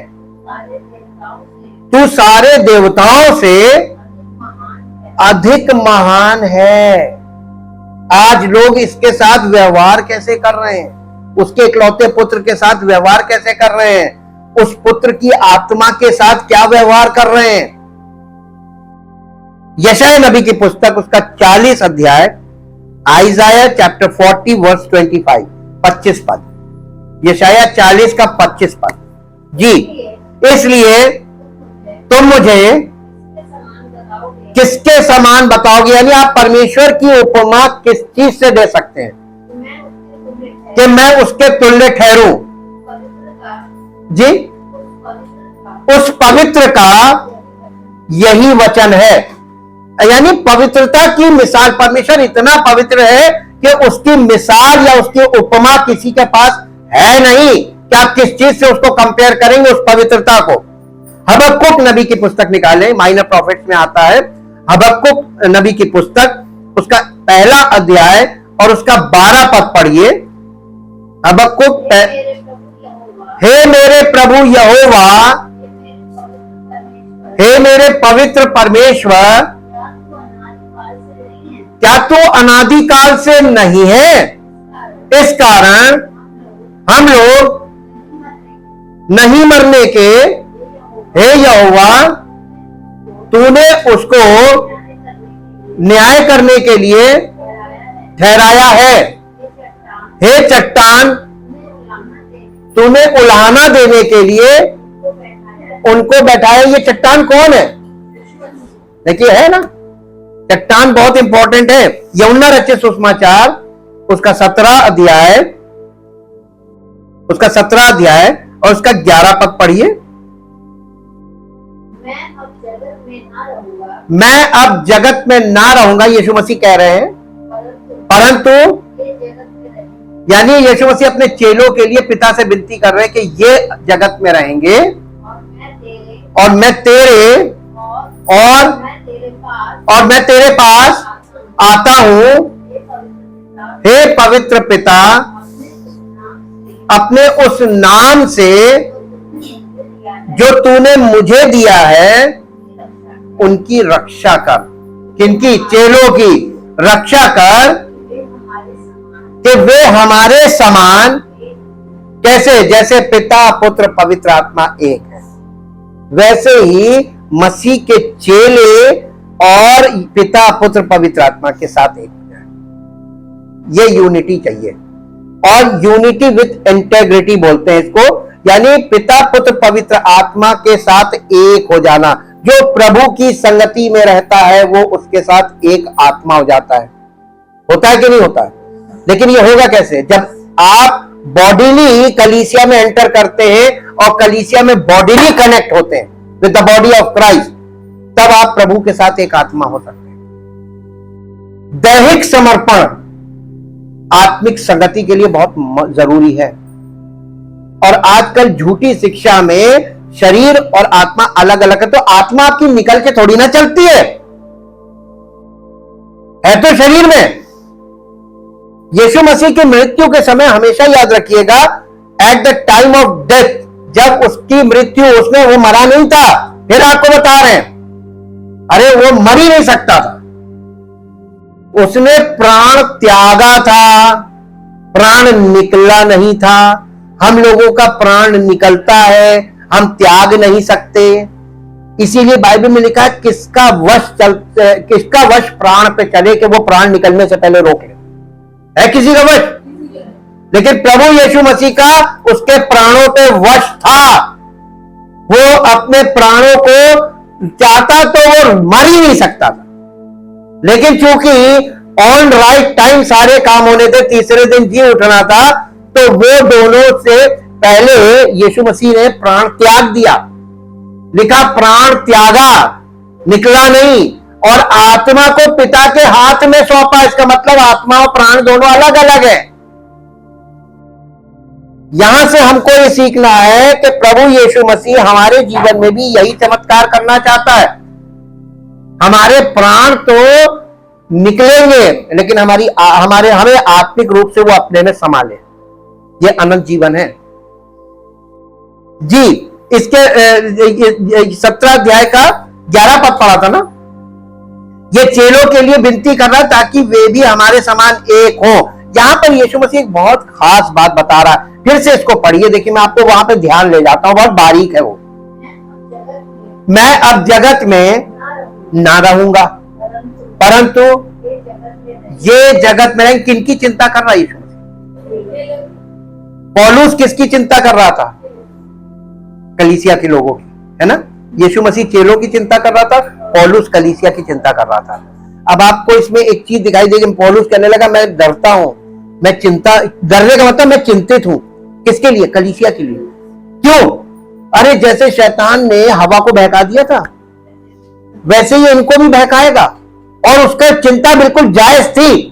तू सारे देवताओं से अधिक महान है। आज लोग इसके साथ व्यवहार कैसे कर रहे हैं? उसके इकलौते पुत्र के साथ व्यवहार कैसे कर रहे हैं? उस पुत्र की आत्मा के साथ क्या व्यवहार कर रहे हैं? यशायाह नबी की पुस्तक उसका 40 अध्याय, आइजाया चैप्टर 40 वर्स 25, 25 पद। यशायाह 40 का 25 पद। जी, इसलिए तुम मुझे किसके समान बताओगे? यानी आप परमेश्वर की उपमा किस चीज से दे सकते हैं कि मैं उसके तुल्य ठहरूं? जी, उस पवित्र का यही वचन है। यानी पवित्रता की मिसाल, परमेश्वर इतना पवित्र है कि उसकी मिसाल या उसकी उपमा किसी के पास है नहीं कि आप किस चीज से उसको कंपेयर करेंगे उस पवित्रता को। हबक्कुक नबी की पुस्तक निकालें, माइनर प्रॉफिट्स में आता है। हबक्कुक नबी की पुस्तक उसका पहला अध्याय और उसका 12 पद पढ़िए। हबक्कुक, हे मेरे प्रभु यहोवा, हे मेरे पवित्र परमेश्वर, क्या तू अनादिकाल से नहीं है? इस कारण हम लोग नहीं मरने के, हे यहोवा, तूने उसको न्याय करने के लिए ठहराया है। हे चट्टान, तूने उलाहना देने के लिए उनको बैठाया। ये चट्टान कौन है? देखिए, है ना, चट्टान बहुत इंपॉर्टेंट है। यूहन्ना रचित सुसमाचार उसका 17 अध्याय, उसका 17 अध्याय और उसका 11 पद पढ़िए। मैं अब जगत में ना रहूंगा, यीशु मसीह कह रहे हैं, परंतु यानी यीशु मसीह अपने चेलों के लिए पिता से विनती कर रहे हैं कि ये जगत में रहेंगे और मैं तेरे पास आता हूं। हे पवित्र पिता, अपने उस नाम से जो तूने मुझे दिया है उनकी रक्षा कर। किनकी? चेलों की रक्षा कर कि वे हमारे समान, कैसे? जैसे पिता पुत्र पवित्र आत्मा एक है, वैसे ही मसीह के चेले और पिता पुत्र पवित्र आत्मा के साथ एक हो जाए। ये यूनिटी चाहिए, और यूनिटी विथ इंटेग्रिटी बोलते हैं इसको, यानी पिता पुत्र पवित्र आत्मा के साथ एक हो जाना। जो प्रभु की संगति में रहता है वो उसके साथ एक आत्मा हो जाता है। होता है कि नहीं होता है? लेकिन ये होगा कैसे? जब आप बॉडीली कलीसिया में एंटर करते हैं और कलीसिया में बॉडीली कनेक्ट होते हैं with the body of Christ, तब आप प्रभु के साथ एक आत्मा हो सकते हैं। दैहिक समर्पण आत्मिक संगति के लिए बहुत जरूरी है। और आजकल झूठी शिक्षा में शरीर और आत्मा अलग अलग है। तो आत्मा आपकी निकल के थोड़ी ना चलती है तो शरीर में। यीशु मसीह की मृत्यु के समय हमेशा याद रखिएगा, at the time of death, जब उसकी मृत्यु, उसमें वो मरा नहीं था। फिर आपको बता रहे हैं, अरे वो मर ही नहीं सकता था, उसने प्राण त्यागा था, प्राण निकला नहीं था। हम लोगों का प्राण निकलता है, हम त्याग नहीं सकते। इसीलिए बाइबल में लिखा है, किसका वश प्राण पे चले कि वो प्राण निकलने से पहले रोक ले। है किसी का वश? लेकिन प्रभु यीशु मसीह का उसके प्राणों पे वश था। वो अपने प्राणों को चाहता तो वो मर ही नहीं सकता था, लेकिन चूंकि ऑन राइट टाइम सारे काम होने थे, तीसरे दिन जी उठना था, तो वो दोनों से पहले यीशु मसीह ने प्राण त्याग दिया। लिखा प्राण त्यागा, निकला नहीं, और आत्मा को पिता के हाथ में सौंपा। इसका मतलब आत्मा और प्राण दोनों अलग अलग है। यहां से हमको ये सीखना है कि प्रभु यीशु मसीह हमारे जीवन में भी यही चमत्कार करना चाहता है। हमारे प्राण तो निकलेंगे, लेकिन हमें आत्मिक रूप से वो अपने में संभाले। ये अनंत जीवन है जी। इसके 17 अध्याय का 11 पद पढ़ा था ना, ये चेलों के लिए विनती कर रहा ताकि वे भी हमारे समान एक हो। यहां पर यीशु मसीह एक बहुत खास बात बता रहा है। फिर से इसको पढ़िए, देखिए मैं आपको वहां पे ध्यान ले जाता हूं, बहुत बारीक है वो। मैं अब जगत में ना रहूंगा, परंतु ये जगत में किनकी चिंता कर रहा है यीशु मसीह? पौलुस किसकी चिंता कर रहा था? कलीसिया के लोगों की, है ना। यीशु मसीह चेलों की चिंता कर रहा था, पौलुस कलीसिया की चिंता कर रहा था। अब आपको इसमें एक चीज दिखाई देगी, पौलुस कहने लगा मैं डरता हूं, मैं चिंता, डरने का मतलब मैं चिंतित हूं। किसके लिए? कलीसिया के लिए। क्यों? अरे जैसे शैतान ने हवा को बहका दिया था, वैसे ही इनको भी बहकाएगा। और उसका चिंता बिल्कुल जायज थी,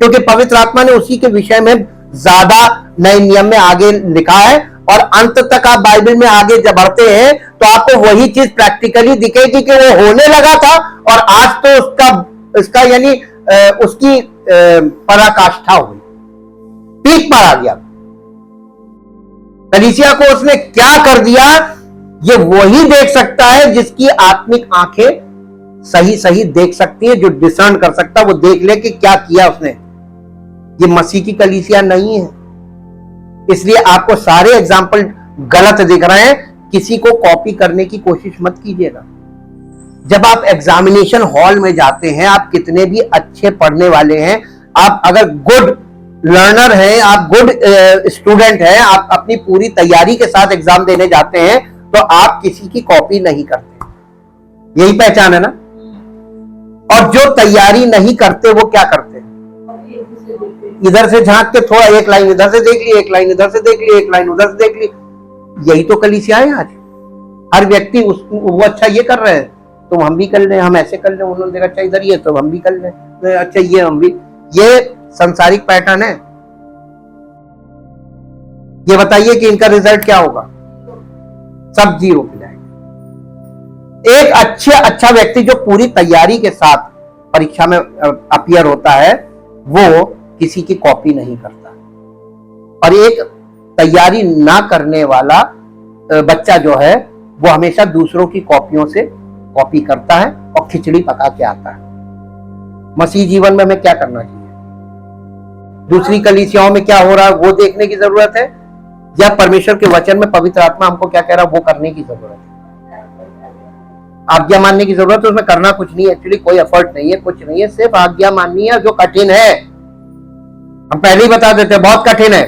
क्योंकि पवित्र आत्मा ने उसी के विषय में ज्यादा नए नियम में आगे लिखा है। और अंत तक आप बाइबल में आगे जब बढ़ते हैं तो आपको वही चीज प्रैक्टिकली दिखेगी कि वो होने लगा था, और आज तो उसका यानी उसकी पराकाष्ठा हुई, पीक पर आ गया। कलीसिया को उसने क्या कर दिया, ये वही देख सकता है जिसकी आत्मिक आंखें सही सही देख सकती है, जो डिसर्न कर सकता है, वो देख ले कि क्या किया उसने। ये मसीह की कलीसिया नहीं है, इसलिए आपको सारे एग्जाम्पल गलत दिख रहे हैं। किसी को कॉपी करने की कोशिश मत कीजिएगा। जब आप एग्जामिनेशन हॉल में जाते हैं, आप कितने भी अच्छे पढ़ने वाले हैं, आप अगर गुड लर्नर हैं, आप गुड स्टूडेंट हैं, आप अपनी पूरी तैयारी के साथ एग्जाम देने जाते हैं, तो आप किसी की कॉपी नहीं करते। यही पहचान है ना। और जो तैयारी नहीं करते वो क्या करते हैं? इधर से झांक के थोड़ा एक लाइन इधर से देख ली, एक लाइन इधर से देख ली, एक लाइन उधर से देख ली। यही तो कलीसिया है आज। हर व्यक्ति वो अच्छा ये कर रहे हैं तो हम भी कर लें, हम ऐसे कर लें, उन्होंने देखा अच्छा इधर ये तो हम भी कर लें, अच्छा ये हम भी। ये संसारिक पैटर्न है। ये बताइए कि इनका रिजल्ट क्या होगा? सब जीरो पे जाएगा। एक अच्छा व्यक्ति जो पूरी तैयारी के साथ परीक्षा में अपीयर होता है, वो किसी की कॉपी नहीं करता। और एक तैयारी ना करने वाला बच्चा जो है, वो हमेशा दूसरों की कॉपियों से कॉपी करता है और खिचड़ी पका के आता है। मसीह जीवन में हमें क्या करना चाहिए? दूसरी कलीसियाओं में क्या हो रहा है वो देखने की जरूरत है, या परमेश्वर के वचन में पवित्र आत्मा हमको क्या कह रहा है वो करने की जरूरत है? आज्ञा मानने की जरूरत है, उसमें करना कुछ नहीं है, एक्चुअली कोई एफर्ट नहीं है, कुछ नहीं है, सिर्फ आज्ञा माननी है, जो कठिन है। हम पहले ही बता देते हैं बहुत कठिन है।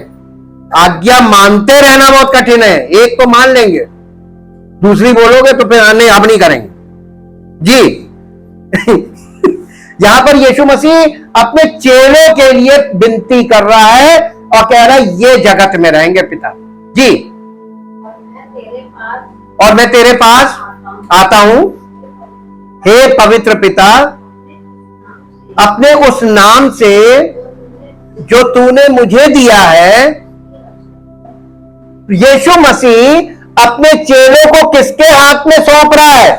आज्ञा मानते रहना बहुत कठिन है। एक तो मान लेंगे, दूसरी बोलोगे तो फिर नहीं, अब नहीं करेंगे जी। यहां पर यीशु मसीह अपने चेलों के लिए विनती कर रहा है और कह रहा है ये जगत में रहेंगे पिता जी, और मैं तेरे पास आता हूं। हे पवित्र पिता, अपने उस नाम से जो तूने मुझे दिया है। यीशु मसीह अपने चेलों को किसके हाथ में सौंप रहा है?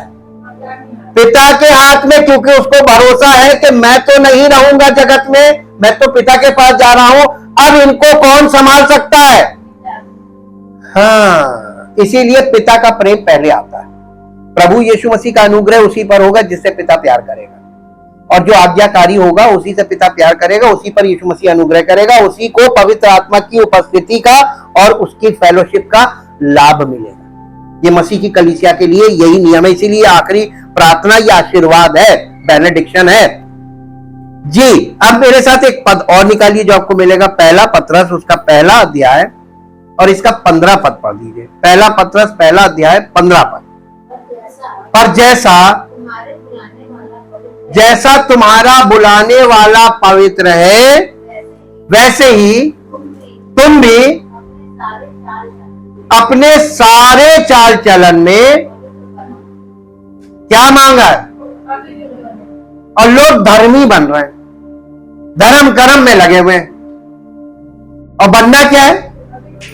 पिता के हाथ में, क्योंकि उसको भरोसा है कि मैं तो नहीं रहूंगा जगत में, मैं तो पिता के पास जा रहा हूं। अब इनको कौन संभाल सकता है? हाँ, इसीलिए पिता का प्रेम पहले आता है। प्रभु यीशु मसीह का अनुग्रह उसी पर होगा जिससे पिता प्यार करेगा, और जो आज्ञाकारी होगा उसी से पिता प्यार करेगा, उसी पर यीशु मसीह अनुग्रह करेगा, उसी को पवित्र आत्मा की उपस्थिति का और उसकी फेलोशिप का लाभ मिलेगा। ये मसीह की कलीसिया के लिए यही नियम है। इसीलिए आखिरी प्रार्थना या आशीर्वाद है, बेनेडिक्शन है जी। अब मेरे साथ एक पद और निकालिए जो आपको मिलेगा, पहला पत्रस उसका पहला अध्याय और इसका 15 पद पढ़ दीजिए। पहला पत्रस पहला अध्याय 15 पद। पर जैसा तुम्हारा बुलाने वाला पवित्र है, वैसे ही तुम भी अपने सारे चाल चलन में क्या मांगा है? और लोग धर्मी बन रहे हैं, धर्म कर्म में लगे हुए हैं, और बनना क्या है?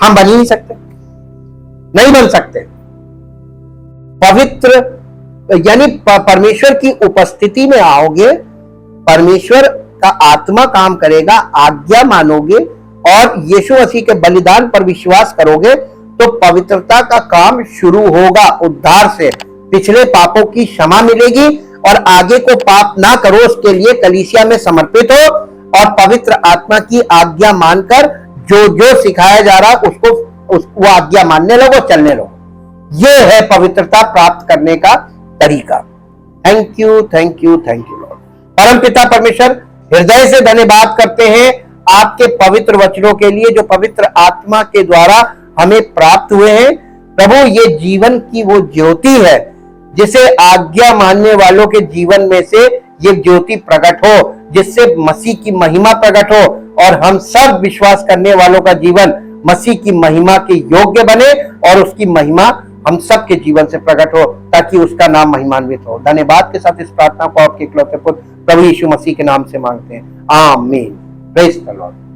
हम बन ही नहीं सकते, नहीं बन सकते। पवित्र यानी परमेश्वर की उपस्थिति में आओगे, परमेश्वर का आत्मा काम करेगा, आज्ञा मानोगे और यीशु मसीह के बलिदान पर विश्वास करोगे तो पवित्रता का काम शुरू होगा। उद्धार से पिछले पापों की क्षमा मिलेगी और आगे को पाप ना करो उसके लिए कलीसिया में समर्पित हो और पवित्र आत्मा की आज्ञा मानकर जो जो सिखाया जा रहा है उसको वो आज्ञा मानने लगो, चलने लगो। ये है पवित्रता प्राप्त करने का तरीका। Thank you, thank you, thank you Lord. परम पिता परमेश्वर, हृदय से धन्यवाद करते हैं आपके पवित्र वचनों के लिए जो पवित्र आत्मा के द्वारा हमें प्राप्त हुए हैं। प्रभु, ये जीवन की वो ज्योति है जिसे आज्ञा मानने वालों के जीवन में से ये ज्योति प्रकट हो, जिससे मसीह की महिमा प्रकट हो और हम सब विश्वास करने वालों का जीवन मसीह की महिमा के योग्य बने और उसकी महिमा हम सब के जीवन से प्रकट हो ताकि उसका नाम महिमान्वित हो। धन्यवाद के साथ इस प्रार्थना को आपके इकलौते पुत्र प्रभु यीशु मसीह के नाम से मांगते हैं, आमीन। Praise the Lord.